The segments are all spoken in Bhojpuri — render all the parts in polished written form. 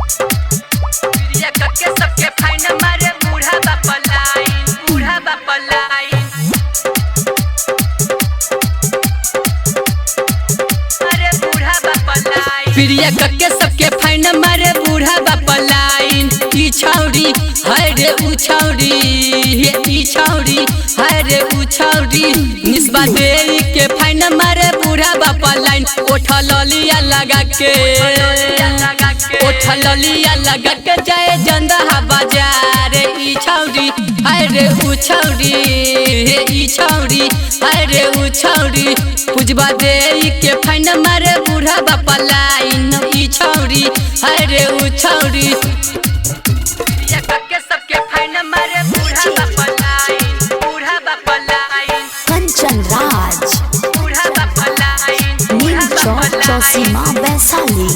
प्रिया करके सबके फाइन मारे बूढ़ा बाप लाइन, बूढ़ा बाप लाइन। अरे बूढ़ा बाप लाइन, प्रिया करके सबके फाइन मारे बूढ़ा बाप लाइन। ई छौरी हाय रे उ छौरी, ई छौरी हाय रे उ छौरी। निस्बा दे के फाइन मारे बूढ़ा बाप लाइन। ओठा ललिया लगा के, ओठा ललिया लगा के जाए जंदहा बाजार। ई छौरी हाय रे उ छौरी, ई छौरी हाय रे उ छौरी। पुजबा दे के फाइन मारे बूढ़ा बाप लाइन। ई छौरी हाय रे उ छौरी। प्रिया करके सबके फाइन मारे बूढ़ा बाप लाइन, बूढ़ा बाप लाइन। कंचन राज, बूढ़ा बाप लाइन, नीम चौक चौसीमा वैशाली।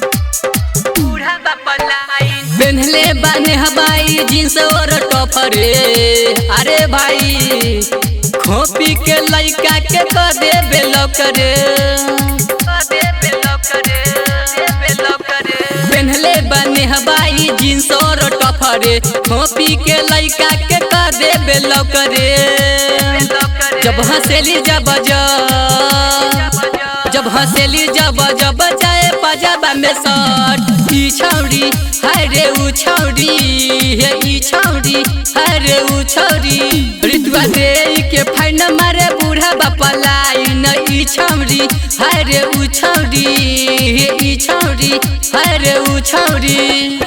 बूढ़ा बाप लाइन। पेन्हले बाने हवाई जींस और टॉपरे। अरे भाई खोपी के लइका के कर दे बेलौकरे, कर दे बेलौकरे, दे बेलौकरे। पेन्हले बाने हवाई जींस और टॉपरे। खोपी के लइका के कर दे बेलौकरे। जब हंसेली जब जब हंसेली जब जब जाए पजाबा में शर्ट। ई छौरी हाय रे उ छौरी, हे ई छौरी हाय रे उ छौरी। ऋतुआ दे के फाइन मारे बूढ़ा बाप लाइन। ई छौरी हाय रे उ छौरी, हे ई छौरी हाय रे उ छौरी।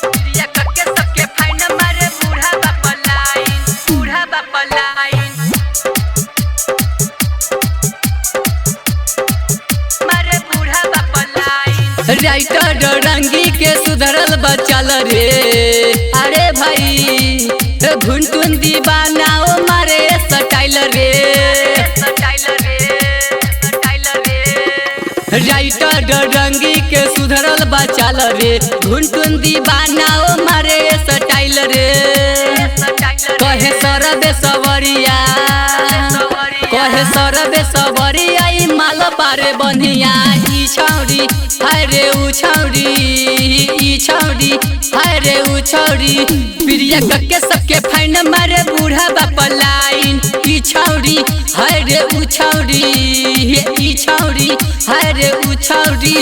प्रिया करके सबके फाइन मारे बूढ़ा बाप लाइन, बूढ़ा बाप लाइन। मारे बूढ़ा बाप लाइन। राइटर रंगी के सुधरल बचल रे। अरे भाई घुनटुन दीवाना ओ मारे स्टाइल रे, स्टाइल रे, स्टाइल रे। राइटर रंगी के सुधरल बचल रे। घुनटुन दीवाना ओ मारे स्टाइल रे। कहे सरबे सवरिया, कहे सरबे सवरिया। ई माल पारे बंधिया। ई छौरी हाय रे उ छौरी, ई छौरी हाय रे उ छौरी। प्रिया करके सबके फाइन मारे बूढ़ा बाप लाइन। ई छौरी हाय रे उ छौरी, ई छौरी हाय रे उ छौरी।